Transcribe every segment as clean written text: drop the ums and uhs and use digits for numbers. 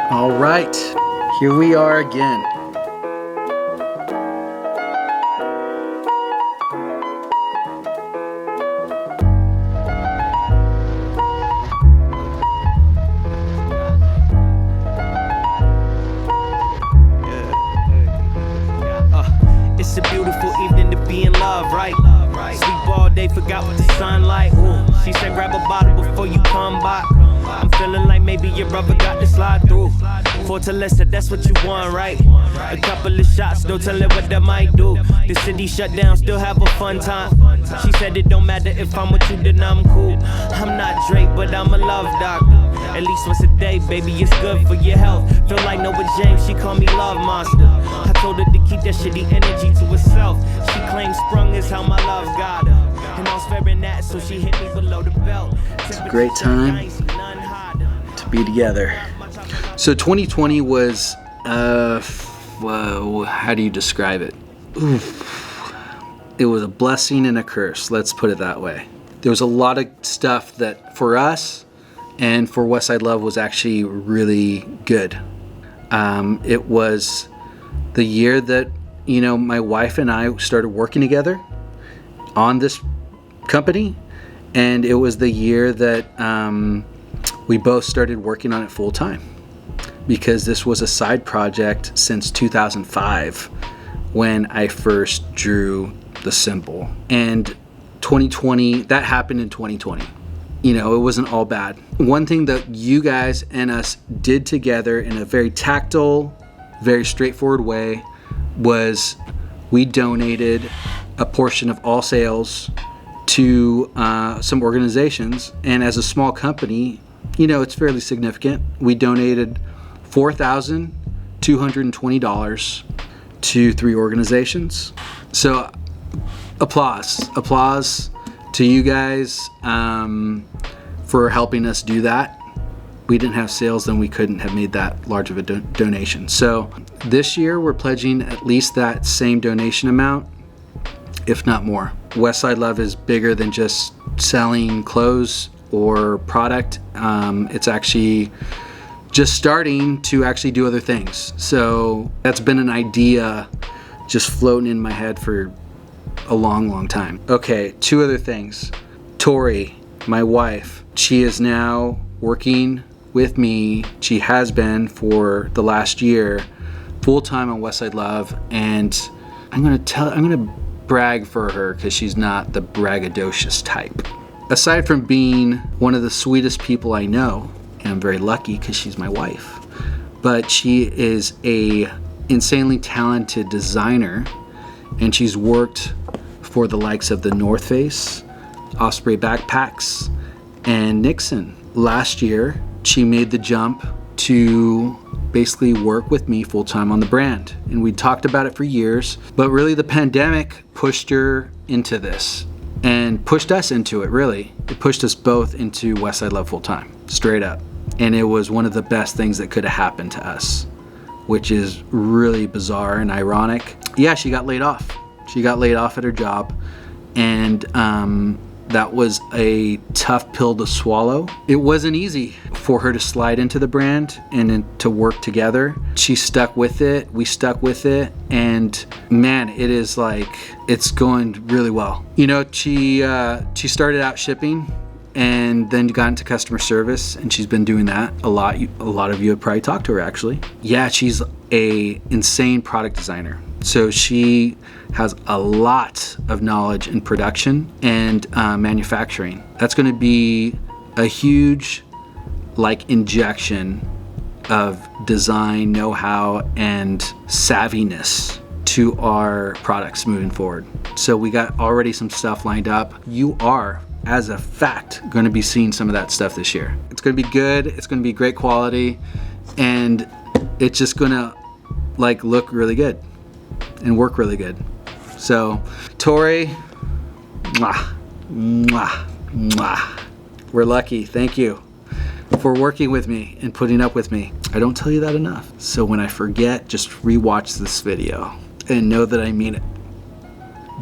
All right, here we are again. It's a beautiful evening to be in love, right? Sleep all day, forgot what the sunlight. Ooh, she said grab a bottle before you come by. I'm feeling like maybe your brother got to slide through. Fortaleza, that's what you want, right? A couple of shots, don't tell it what that might do. The city shut down, still have a fun time. She said it don't matter if I'm with you, then I'm cool. I'm not Drake, but I'm a love doctor. At least once a day, baby, it's good for your health. Feel like Noah James, she call me Love Monster. I told her to keep that shitty energy to herself. She claims sprung is how my love got her. And I was faring that, so she hit me below the belt. It's a great time to be together. So 2020 was, how do you describe it? Oof. It was a blessing and a curse, let's put it that way. There was a lot of stuff that for us and for Westside Love was actually really good. It was the year that, my wife and I started working together on this company, and it was the year that we both started working on it full time, because this was a side project since 2005 when I first drew the symbol. And 2020, that happened in 2020. It wasn't all bad. One thing that you guys and us did together in a very tactile, very straightforward way was we donated a portion of all sales to some organizations. And as a small company, it's fairly significant. We donated $4,220 to 3 organizations. So applause to you guys for helping us do that. We didn't have sales, then we couldn't have made that large of a donation. So this year we're pledging at least that same donation amount, if not more. Westside Love is bigger than just selling clothes or product. It's actually just starting to actually do other things. So that's been an idea just floating in my head for a long time. Okay, 2 other things. Tori, my wife, she is now working with me. She has been for the last year, full time on Westside Love, and I'm gonna brag for her because she's not the braggadocious type. Aside from being one of the sweetest people I know, and I'm very lucky because she's my wife, but she is a insanely talented designer, and she's worked for the likes of the North Face, Osprey backpacks, and Nixon. Last year, she made the jump to basically work with me full time on the brand. And we talked about it for years, but really the pandemic pushed her into this and pushed us into it, really. It pushed us both into Westside Love full time, straight up. And it was one of the best things that could have happened to us, which is really bizarre and ironic. Yeah, she got laid off. She got laid off at her job, and that was a tough pill to swallow. It wasn't easy for her to slide into the brand and to work together. She stuck with it, we stuck with it, and man, it is like, it's going really well. She started out shipping and then got into customer service, and she's been doing that a lot. A lot of you have probably talked to her, actually. Yeah, she's a insane product designer. So she has a lot of knowledge in production and manufacturing. That's going to be a huge injection of design, know-how, and savviness to our products moving forward. So we got already some stuff lined up. You are, as a fact, going to be seeing some of that stuff this year. It's going to be good. It's going to be great quality, and it's just going to look really good and work really good. So Tori, mwah, mwah, mwah. We're lucky. Thank you for working with me and putting up with me. I don't tell you that enough. So when I forget, just rewatch this video and know that I mean it.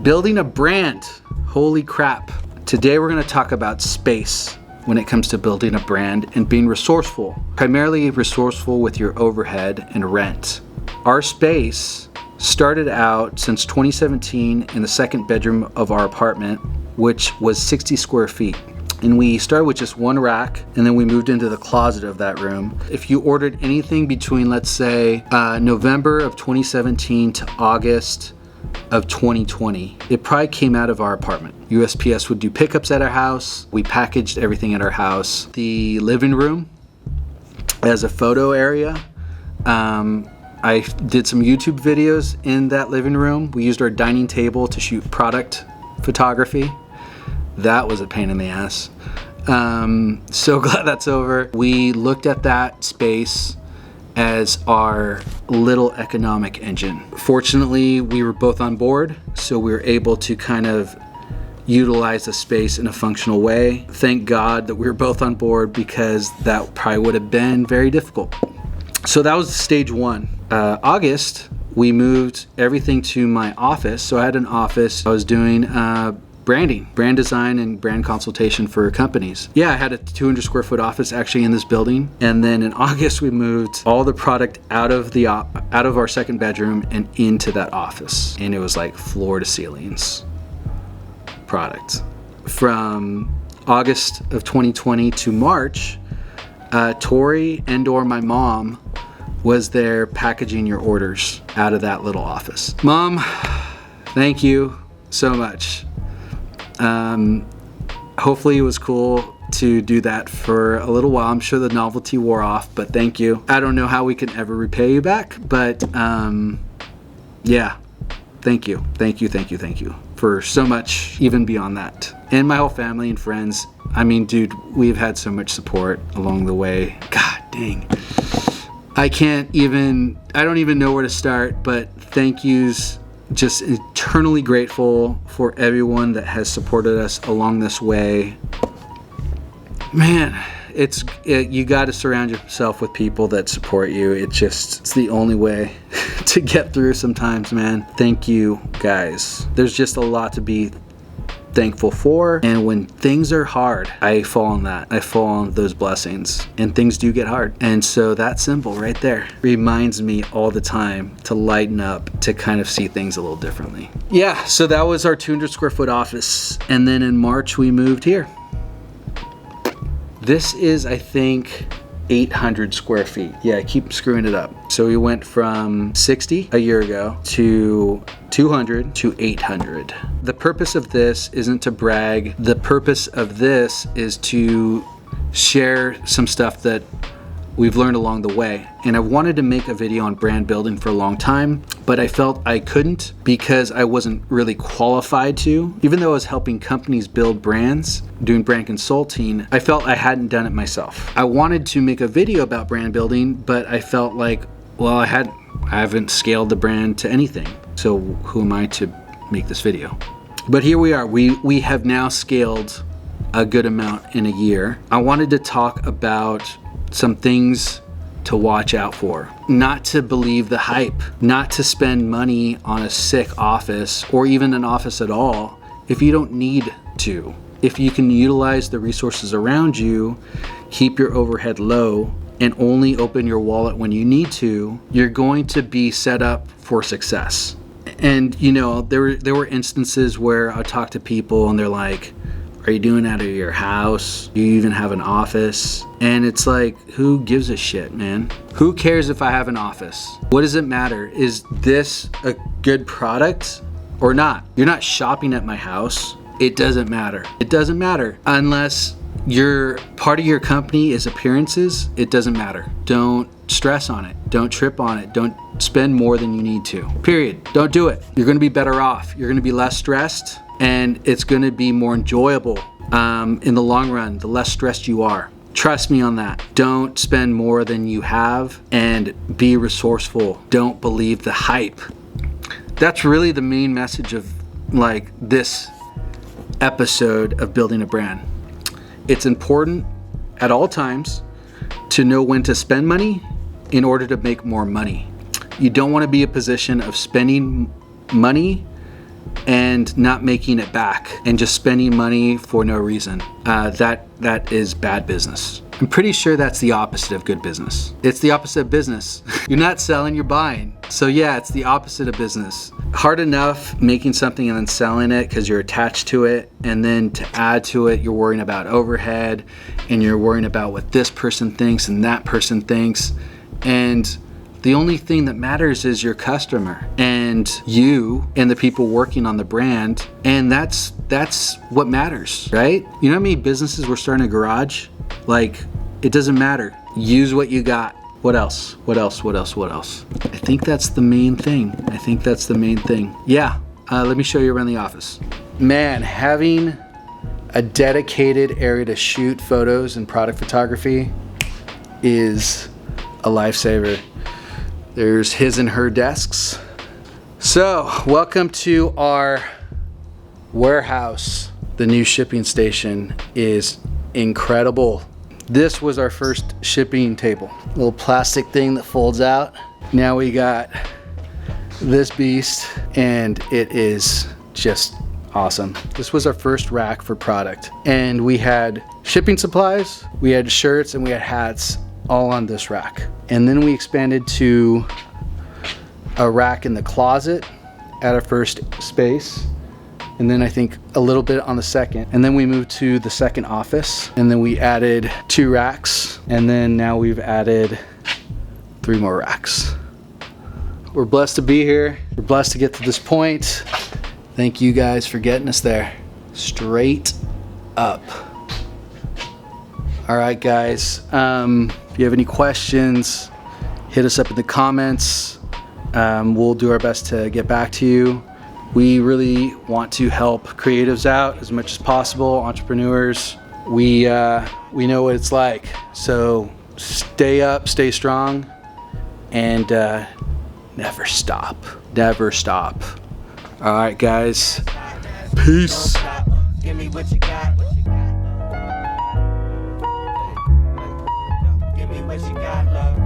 Building a brand. Holy crap. Today we're going to talk about space. when it comes to building a brand and being resourceful, primarily resourceful with your overhead and rent. Our space started out since 2017 in the second bedroom of our apartment, which was 60 square feet. And we started with just one rack, and then we moved into the closet of that room. If you ordered anything between, let's say, November of 2017 to August of 2020, it probably came out of our apartment. USPS would do pickups at our house. We packaged everything at our house. The living room as a photo area. I did some YouTube videos in that living room. We used our dining table to shoot product photography. That was a pain in the ass. So glad that's over. We looked at that space as our little economic engine. Fortunately, we were both on board, so we were able to kind of utilize the space in a functional way. Thank God that we were both on board, because that probably would have been very difficult. So that was stage one. August, we moved everything to my office. So I had an office. I was doing branding, brand design, and brand consultation for companies. Yeah, I had a 200 square foot office actually in this building. And then in August, we moved all the product out of our second bedroom and into that office. And it was like floor to ceilings product. From August of 2020 to March, Tori and/or my mom was there packaging your orders out of that little office. Mom, thank you so much. Hopefully it was cool to do that for a little while. I'm sure the novelty wore off, but thank you. I don't know how we can ever repay you back, but yeah, thank you for so much, even beyond that. And my whole family and friends. I mean, dude, we've had so much support along the way. God dang. I don't even know where to start, but thank yous. Just eternally grateful for everyone that has supported us along this way. Man, you got to surround yourself with people that support you. It's the only way to get through sometimes, man. Thank you, guys. There's just a lot to be thankful for, and when things are hard, I fall on those blessings, and things do get hard. And so that symbol right there reminds me all the time to lighten up, to kind of see things a little differently. Yeah, so that was our 200 square foot office, and then in March we moved here. This is, I think, 800 square feet. Yeah, I keep screwing it up. So we went from 60 a year ago to 200 to 800. The purpose of this isn't to brag. The purpose of this is to share some stuff that we've learned along the way. And I wanted to make a video on brand building for a long time, but I felt I couldn't because I wasn't really qualified to. Even though I was helping companies build brands, doing brand consulting, I felt I hadn't done it myself. I wanted to make a video about brand building, but I felt like, well, I haven't scaled the brand to anything. So who am I to make this video? But here we are. We have now scaled a good amount in a year. I wanted to talk about some things to watch out for. Not to believe the hype, not to spend money on a sick office or even an office at all if you don't need to. If you can utilize the resources around you, keep your overhead low, and only open your wallet when you need to, you're going to be set up for success. And you know, there were instances where I talk to people and they're like, are you doing out of your house? Do you even have an office? And it's like, who gives a shit, man? Who cares if I have an office? What does it matter? Is this a good product or not? You're not shopping at my house. It doesn't matter. It doesn't matter unless part of your company is appearances. It doesn't matter. Don't stress on it. Don't trip on it. Don't spend more than you need to. Period. Don't do it. You're going to be better off. You're going to be less stressed, and it's going to be more enjoyable in the long run, the less stressed you are. Trust me on that. Don't spend more than you have, and be resourceful. Don't believe the hype. That's really the main message of like this episode of building a brand. It's important at all times to know when to spend money in order to make more money. You don't want to be in a position of spending money and not making it back and just spending money for no reason. That is bad business. I'm pretty sure that's the opposite of good business. It's the opposite of business. You're not selling, you're buying. So yeah, it's the opposite of business. Hard enough making something and then selling it because you're attached to it, and then to add to it, you're worrying about overhead, and you're worrying about what this person thinks and that person thinks. And the only thing that matters is your customer and you and the people working on the brand. And that's what matters, right? You know how many businesses were starting a garage? Like, it doesn't matter. Use what you got. What else? What else? What else? What else? I think that's the main thing. Yeah, let me show you around the office. Man, having a dedicated area to shoot photos and product photography is a lifesaver. There's his and her desks. So, welcome to our warehouse. The new shipping station is incredible. This was our first shipping table. Little plastic thing that folds out. Now we got this beast, and it is just awesome. This was our first rack for product, and we had shipping supplies, we had shirts, and we had hats all on this rack. And then we expanded to a rack in the closet at our first space, and then I think a little bit on the second, and then we moved to the second office, and then we added 2 racks, and then now we've added 3 more racks. We're blessed to be here. We're blessed to get to this point. Thank you guys for getting us there. Straight up. All right, guys. If you have any questions, hit us up in the comments. We'll do our best to get back to you. We really want to help creatives out as much as possible, entrepreneurs. We know what it's like. So stay up, stay strong, and never stop. Never stop. All right, guys. Peace. Give me what you got. Give me what you got, love.